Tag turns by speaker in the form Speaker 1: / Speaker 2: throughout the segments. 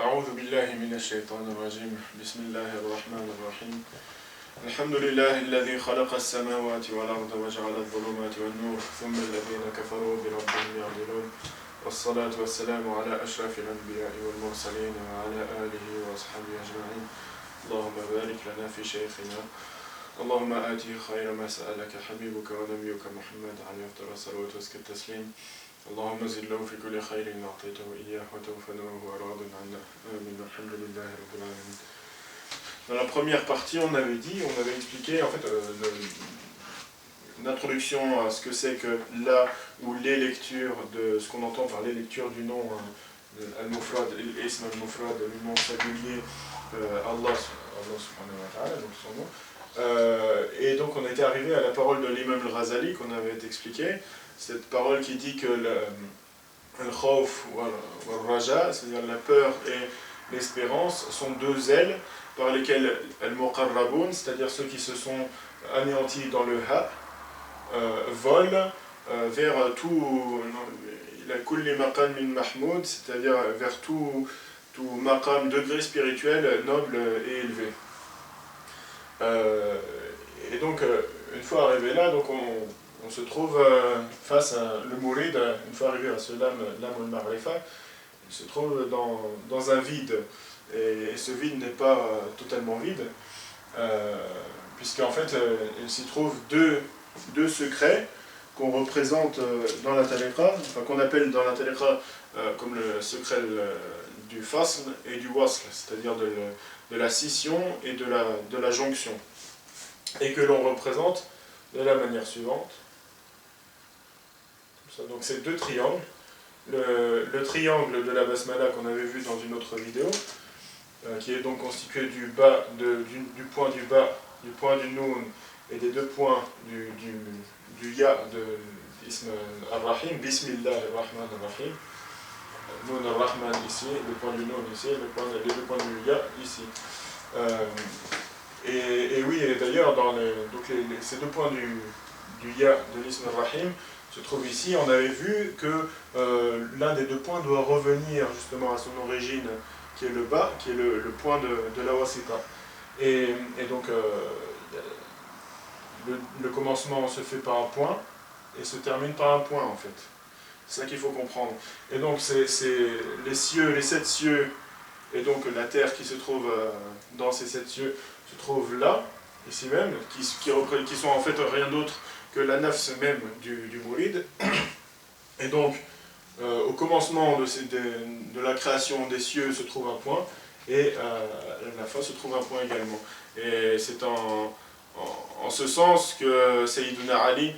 Speaker 1: أعوذ بالله من الشيطان الرجيم بسم الله الرحمن الرحيم الحمد لله الذي خلق السماوات والأرض وجعل الظلمات والنور ثم الذين كفروا بربهم يعدلون والصلاة والسلام على أشرف الأنبياء والمرسلين وعلى آله وأصحابه أجمعين اللهم بارك لنا في شيخنا اللهم آته خير ما سألك حبيبك ونبيك محمد عليه أفضل الصلاة وأزكى التسليم اللهم زد له في كل خير أعطيته إياه وتوفنا وهو راض عنا آمين الحمد لله رب العالمين. Dans la première partie, on avait expliqué en fait une introduction à ce que c'est que la ou les lectures de ce qu'on entend par les lectures du nom al-Mufrad, l'ism al-Mufrad, le nom singulier Allah subhanahu wa ta'ala, donc son nom. Et donc on était arrivé à la parole de l'imam al-Ghazali qu'on avait expliqué, cette parole qui dit que le khawf ou le raja, c'est-à-dire la peur et l'espérance, sont deux ailes par lesquelles al-muqarraboun, c'est-à-dire ceux qui se sont anéantis dans le ha, volent vers tout la kulli maqam min mahmoud, c'est-à-dire vers tout maqam, degré spirituel noble et élevé. Et donc une fois arrivé là, donc on se trouve face à le mourid, une fois arrivé à ce lam al-ma'rifa, il se trouve dans un vide, et ce vide n'est pas totalement vide, puisqu'en fait il s'y trouve deux secrets qu'on représente dans la tariqa, enfin qu'on appelle dans la tariqa comme le secret du fasl et du wasl, c'est-à-dire de la scission et de la jonction, et que l'on représente de la manière suivante. Donc c'est deux triangles, le triangle de la basmala qu'on avait vu dans une autre vidéo, qui est donc constitué du point du bas, du point du noun et des deux points du ya de ism ar-rahim, bismillah ar-rahman ar-rahim, noun ar-rahman ici, le point du noun ici, les deux points du ya ici. Et oui, et d'ailleurs ces deux points du ya de l'ism ar-rahim se trouve ici. On avait vu que l'un des deux points doit revenir justement à son origine, qui est le bas, qui est le point de la wasita. Et donc le commencement se fait par un point et se termine par un point en fait. C'est ça qu'il faut comprendre. Et donc c'est les sept cieux, et donc la terre qui se trouve dans ces sept cieux se trouve là, ici même, qui sont en fait rien d'autre que la nafs même du mouride. Et donc, au commencement de la création des cieux se trouve un point, et à la fin se trouve un point également. Et c'est en ce sens que Sayyiduna Ali,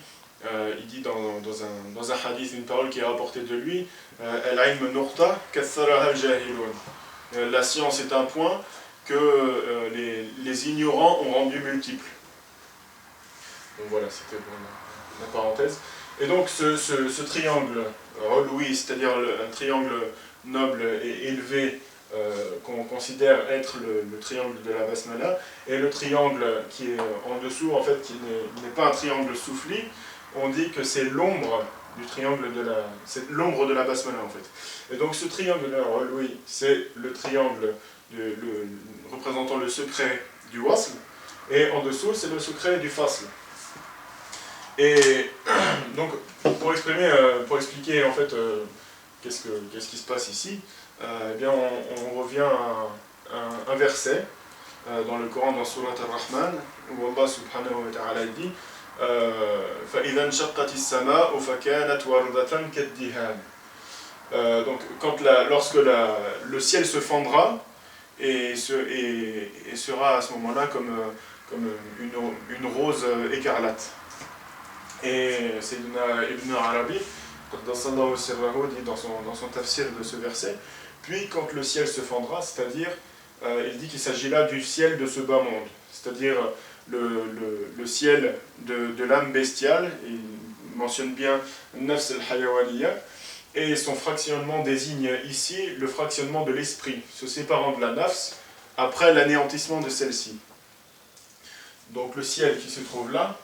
Speaker 1: il dit dans un hadith, une parole qui est rapportée de lui, Al-ilm nurta katharaha al-jahilun. La science est un point que les ignorants ont rendu multiple. Donc voilà, c'était la parenthèse. Et donc ce triangle relouis, c'est-à-dire un triangle noble et élevé qu'on considère être le triangle de la basmala, et le triangle qui est en dessous, en fait, qui n'est pas un triangle soufli, on dit que c'est l'ombre du triangle c'est l'ombre de la basmala en fait. Et donc ce triangle relouis, c'est le triangle représentant le secret du wasl, et en dessous c'est le secret du fasl. Et donc, pour expliquer en fait qu'est-ce qui se passe ici, eh bien on revient à un verset dans le Coran, dans Surat Ar-Rahman, où Allah subhanahu wa ta'ala dit فَإِذَا انشَقَّتِ السَّمَاءُ فَكَانَتْ وَرْدَةً كَالدِّهَانِ. Donc, lorsque le ciel se fendra et sera à ce moment-là comme une rose écarlate. Et Sayyidina Ibn Arabi, dit dans son tafsir de ce verset, puis quand le ciel se fendra, c'est-à-dire, il dit qu'il s'agit là du ciel de ce bas monde, c'est-à-dire le ciel de l'âme bestiale, il mentionne bien Nafs al-Hayawaniya, et son fractionnement désigne ici le fractionnement de l'esprit, se séparant de la Nafs après l'anéantissement de celle-ci. Donc le ciel qui se trouve là,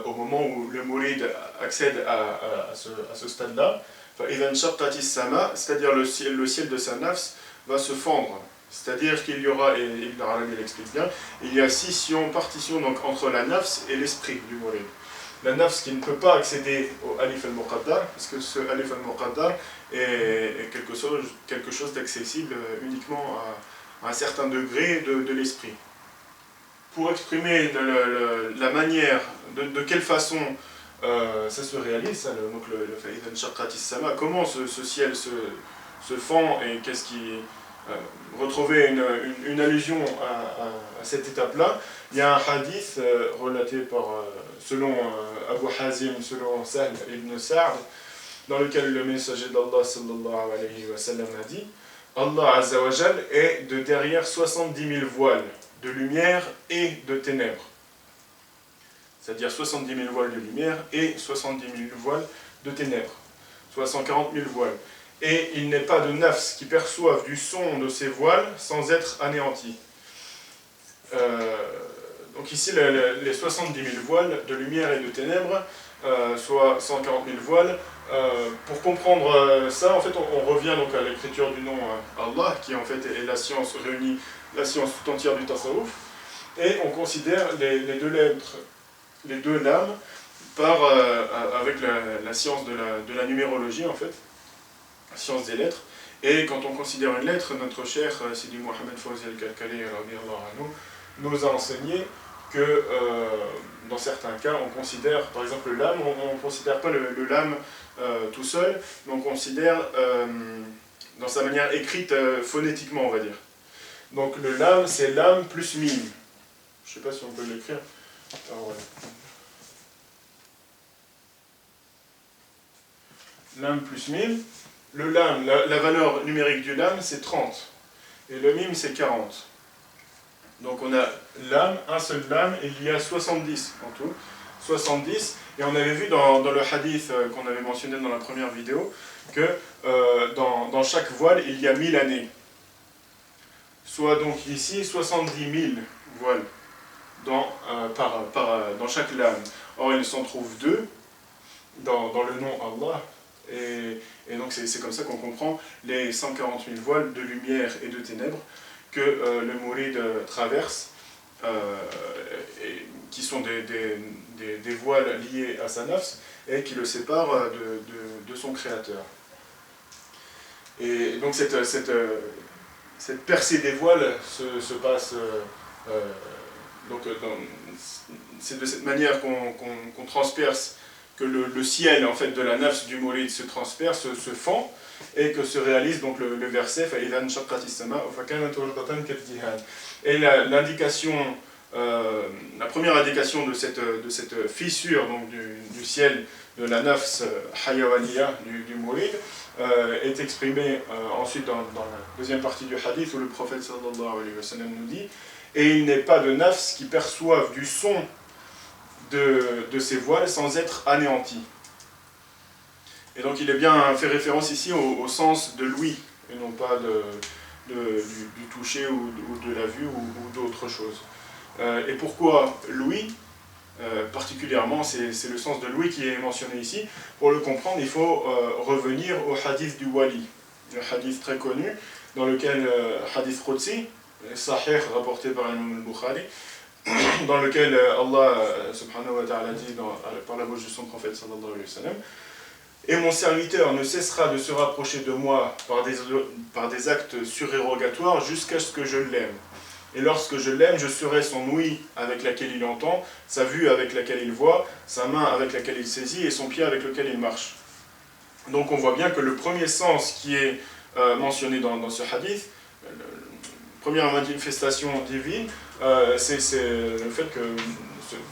Speaker 1: au moment où le mourid accède à ce stade-là, c'est-à-dire le ciel de sa nafs, va se fendre. C'est-à-dire qu'il y aura, et Ibn Arabi l'explique bien, il y a scission, partition donc, entre la nafs et l'esprit du murid. La nafs qui ne peut pas accéder au alif al-muqaddar, parce que ce alif al-muqaddar est quelque chose d'accessible uniquement à un certain degré de l'esprit. Pour exprimer la manière, de quelle façon ça se réalise, donc le faïdan shaqqatis sama, comment ce ciel se fend et qu'est-ce qui retrouver une allusion à cette étape-là. Il y a un hadith relaté selon Abu Hazim, selon Sahl ibn Sa'd, dans lequel le messager d'Allah sallallahu alayhi wa sallam a dit: Allah azza wa jal est de derrière 70 000 voiles de lumière et de ténèbres. C'est-à-dire 70 000 voiles de lumière et 70 000 voiles de ténèbres, soit 140 000 voiles. Et il n'est pas de nafs qui perçoivent du son de ces voiles sans être anéantis. Donc ici, les 70 000 voiles de lumière et de ténèbres, soit 140 000 voiles. Pour comprendre ça, en fait, on revient donc à l'écriture du nom Allah, qui en fait est la science réunie, la science tout entière du tasawwuf, et on considère les deux lettres, les deux lames, avec la science de la numérologie, en fait, la science des lettres. Et quand on considère une lettre, notre cher Sidi Mohamed Fawzi al-Kalkali nous a enseigné que dans certains cas, on considère, par exemple le lam, on ne considère pas le lam tout seul, mais on considère dans sa manière écrite phonétiquement, on va dire. Donc le lam, c'est lam plus mim. Je ne sais pas si on peut l'écrire. Lam plus mim. Le lam, la valeur numérique du lam, c'est 30. Et le mim, c'est 40. Donc on a lam, un seul lam, et il y a 70 en tout. 70. Et on avait vu dans le hadith qu'on avait mentionné dans la première vidéo, que dans chaque voile, il y a 1000 années. Soit donc ici 70 000 voiles dans chaque lame. Or il s'en trouve deux dans le nom Allah. Et donc c'est comme ça qu'on comprend les 140 000 voiles de lumière et de ténèbres que le mouride traverse, qui sont des voiles liées à sa nafs et qui le séparent de son créateur. Et donc cette percée des voiles se passe, c'est de cette manière qu'on transperce, que le ciel en fait, de la nafs du mouride se transperce, se fend, et que se réalise donc le verset فَإِذَا انشَقَّتِ السَّمَاءُ فَكَانَتْ وَرْدَةً كَالدِّهَانِ. Et la première indication de cette fissure donc, du ciel de la nafs hayawaniya du mouride est exprimée ensuite dans la deuxième partie du hadith où le prophète sallallahu alayhi wa sallam nous dit: et il n'est pas de nafs qui perçoivent du son de ces voiles sans être anéantis. Et donc il est bien fait référence ici au sens de l'ouïe, et non pas du toucher ou de la vue ou d'autre chose. Et pourquoi l'ouïe particulièrement, c'est le sens de l'ouïe qui est mentionné ici. Pour le comprendre, il faut revenir au hadith du wali, le hadith très connu, dans lequel, hadith Qudsi, sahih rapporté par l'imam al-Bukhari, dans lequel Allah subhanahu wa ta'ala dit par la bouche de son prophète sallallahu alayhi wa sallam: et mon serviteur ne cessera de se rapprocher de moi par des actes surérogatoires jusqu'à ce que je l'aime. Et lorsque je l'aime, je serai son ouïe avec laquelle il entend, sa vue avec laquelle il voit, sa main avec laquelle il saisit et son pied avec lequel il marche. Donc on voit bien que le premier sens qui est mentionné dans ce hadith, la première manifestation divine, c'est le fait que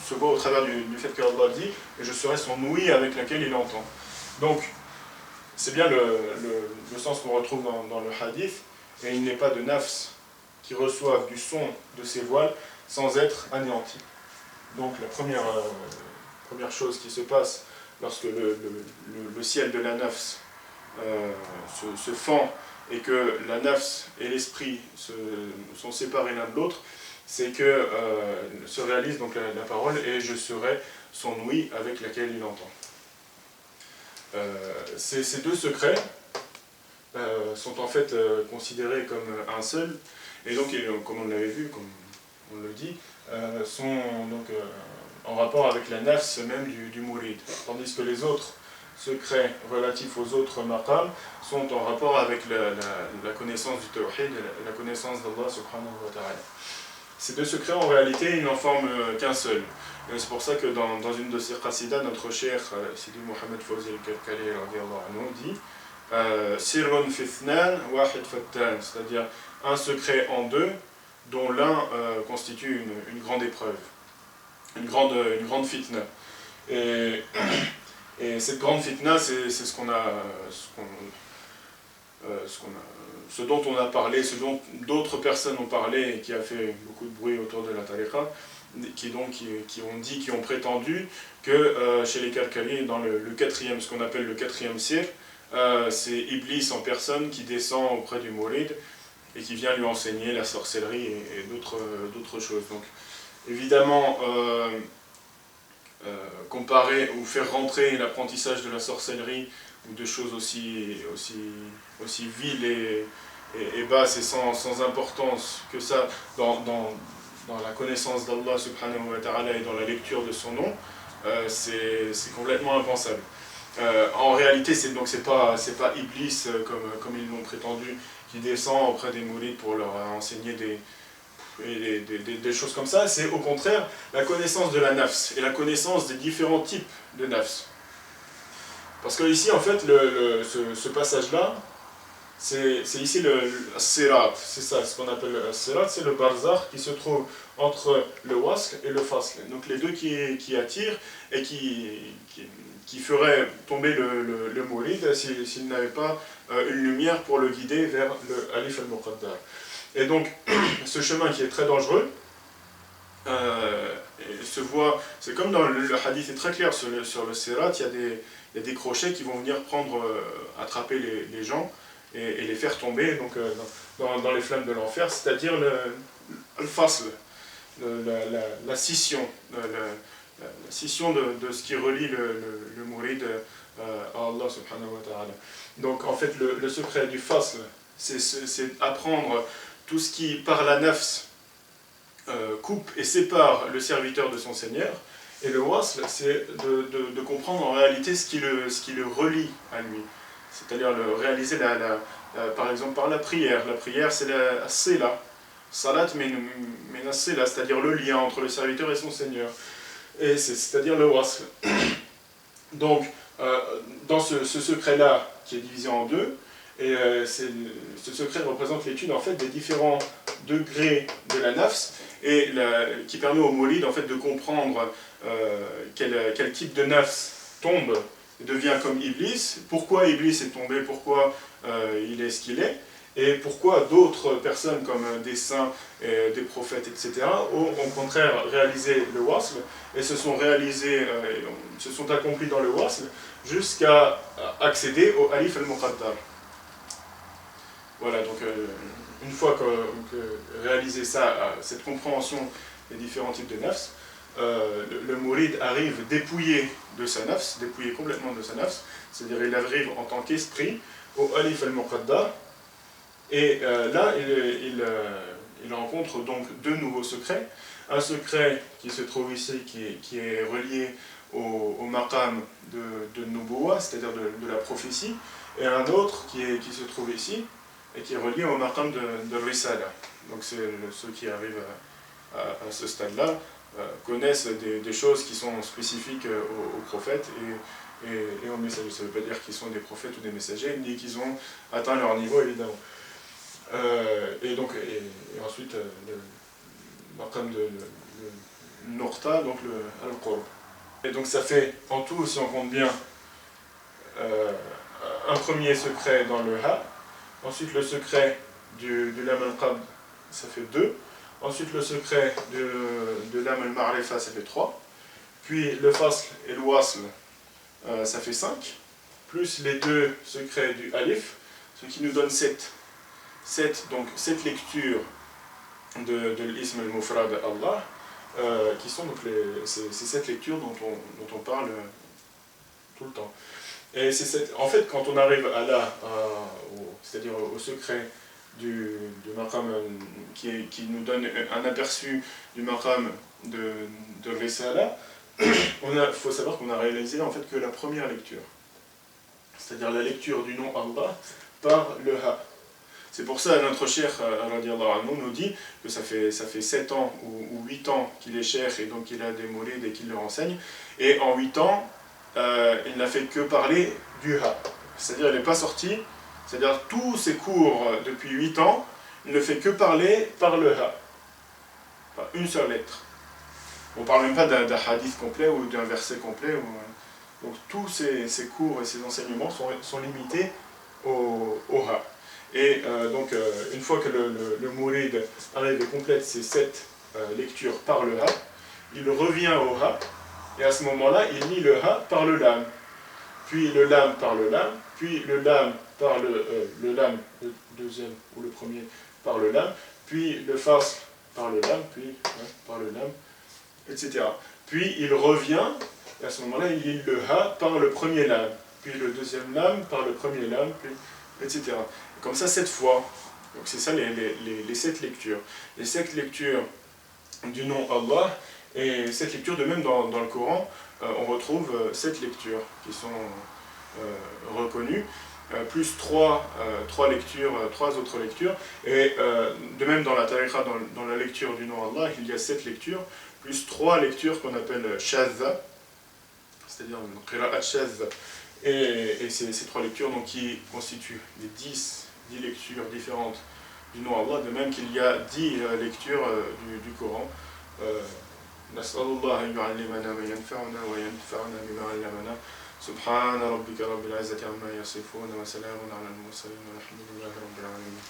Speaker 1: se voit au travers du fait que Allah dit « je serai son ouïe avec laquelle il entend ». Donc, c'est bien le sens qu'on retrouve dans le hadith, et il n'est pas de nafs qui reçoivent du son de ces voiles sans être anéantis. Donc la première chose qui se passe lorsque le ciel de la nafs se fend et que la nafs et l'esprit sont séparés l'un de l'autre, c'est que se réalise donc la parole « et je serai son ouïe avec laquelle il entend ». Ces deux secrets sont en fait considérés comme un seul, et donc, comme on l'avait vu, comme on le dit, sont donc en rapport avec la nafs même du mourid, tandis que les autres secrets relatifs aux autres maqams sont en rapport avec la connaissance du tawhid et la connaissance d'Allah subhanahu wa ta'ala. Ces deux secrets, en réalité, ils n'en forment qu'un seul. Et c'est pour ça que dans une de ses qasidas, notre cheikh Sidi Mohamed Fawzi al-Kalkali dit Sirrun fithnan wahid fattan, c'est-à-dire un secret en deux, dont l'un constitue une grande épreuve, une grande fitna. Et cette grande fitna, c'est ce dont on a parlé, ce dont d'autres personnes ont parlé et qui a fait beaucoup de bruit autour de la tariqa, qui ont prétendu que chez les Kalkali, dans le quatrième, ce qu'on appelle le quatrième sir, c'est Iblis en personne qui descend auprès du Mourid et qui vient lui enseigner la sorcellerie et d'autres choses. Donc évidemment, comparer ou faire rentrer l'apprentissage de la sorcellerie ou de choses aussi viles et basses et sans importance que ça dans la connaissance d'Allah subhanahu wa ta'ala et dans la lecture de son nom, c'est complètement impensable. En réalité, c'est pas Iblis comme ils l'ont prétendu qui descend auprès des mourides pour leur enseigner des choses comme ça. C'est au contraire la connaissance de la nafs et la connaissance des différents types de nafs. Parce que ici, en fait, ce passage-là, c'est ici le sirat, c'est ça, ce qu'on appelle le sirat, c'est le barzakh qui se trouve entre le wasl et le fasl. Donc les deux qui attirent et qui feraient tomber le mouride s'il n'avait pas une lumière pour le guider vers le alif al-muqaddar. Et donc, ce chemin qui est très dangereux, se voit, c'est comme dans le hadith est très clair sur le sirat, il y a des crochets qui vont venir attraper les gens et les faire tomber donc, dans les flammes de l'enfer, c'est-à-dire le fasl, la scission, la scission de ce qui relie le mourid à Allah subhanahu wa ta'ala. Donc en fait le secret du fasl, c'est apprendre tout ce qui par la nafs coupe et sépare le serviteur de son Seigneur, et le wasl, c'est de comprendre en réalité ce qui le relie à lui. C'est-à-dire réaliser, par exemple, par la prière. La prière, c'est la sila. Salat min sila, c'est-à-dire le lien entre le serviteur et son Seigneur. Et c'est-à-dire le wasl. Donc, dans ce secret-là, qui est divisé en deux, et ce secret représente l'étude en fait des différents degrés de la nafs et qui permet au moulid en fait de comprendre quel type de nafs tombe et devient comme Iblis, pourquoi Iblis est tombé, pourquoi il est ce qu'il est, et pourquoi d'autres personnes comme des saints, des prophètes, etc. ont au contraire réalisé le wasl et se sont accomplis dans le wasl jusqu'à accéder au alif al-muqaddar. Voilà, donc une fois que réalisé ça, cette compréhension des différents types de nafs, le mouride arrive dépouillé de sa nafs, dépouillé complètement de sa nafs, c'est-à-dire il arrive en tant qu'esprit au alif al-muqaddar, et là il rencontre donc deux nouveaux secrets. Un secret qui se trouve ici, qui est relié au maqam de Nubuwa, c'est-à-dire de la prophétie, et un autre qui se trouve ici, et qui est relié au maqam de Risala. Donc ceux qui arrivent à ce stade-là connaissent des choses qui sont spécifiques aux prophètes et aux messagers. Ça ne veut pas dire qu'ils sont des prophètes ou des messagers, ni qu'ils ont atteint leur niveau, évidemment. Et ensuite, le maqam de Nurta, donc le Al-Qurb. Et donc ça fait, en tout, si on compte bien, un premier secret dans le Ha. Ensuite, le secret de l'âme al-Qabd, ça fait 2. Ensuite, le secret de l'âme al-Ma'rifa, ça fait 3. Puis, le fasl et le wasl, ça fait 5. Plus les deux secrets du alif, ce qui nous donne 7. Donc, 7 lectures de l'ism al-Mufrad Allah, qui sont donc ces 7 lectures dont on parle tout le temps. Et en fait, quand on arrive à là, c'est-à-dire au secret du maqam qui nous donne un aperçu du maqam de Risala, il faut savoir qu'on a réalisé en fait que la première lecture, c'est-à-dire la lecture du nom Allah par le ha. C'est pour ça que notre cheikh nous dit que ça fait 7 ans ou 8 ans qu'il est cheikh et donc il a des mourides et qu'il leur enseigne. Et en 8 ans, il n'a fait que parler du ha. C'est-à-dire il n'est pas sorti, c'est-à-dire tous ses cours depuis 8 ans, il ne fait que parler par le ha. Par une seule lettre. On ne parle même pas d'un hadith complet ou d'un verset complet. Donc tous ces cours et ces enseignements sont limités au ha. Et donc une fois que le mourid arrive et complète ces 7 lectures par le ha, il revient au ha, et à ce moment-là, il lit le ha par le lam, puis le lam par le lam, puis le lam par le lam, le deuxième ou le premier par le lam, puis le fasl par le lam, puis par le lam, etc. Puis il revient, et à ce moment-là, il lit le ha par le premier lam, puis le deuxième lam par le premier lam, puis, etc. Comme ça 7 fois. Donc c'est ça les 7 lectures. Les 7 lectures du nom Allah, et 7 lectures de même dans le Coran, on retrouve 7 lectures qui sont reconnues, plus 3 lectures, 3 autres lectures, et de même dans la tariqa, dans la lecture du nom Allah, il y a 7 lectures, plus 3 lectures qu'on appelle shadha, c'est-à-dire une qira'at shadha, et ces 3 lectures donc, qui constituent les 10 lectures différentes du nom Allah, de même qu'il y a 10 lectures du Coran. نسأل الله أن يعلمنا ما ينفعنا وينفعنا بما علمنا سبحان ربك رب العزة عما يصفون وسلام على المرسلين والحمد لله رب العالمين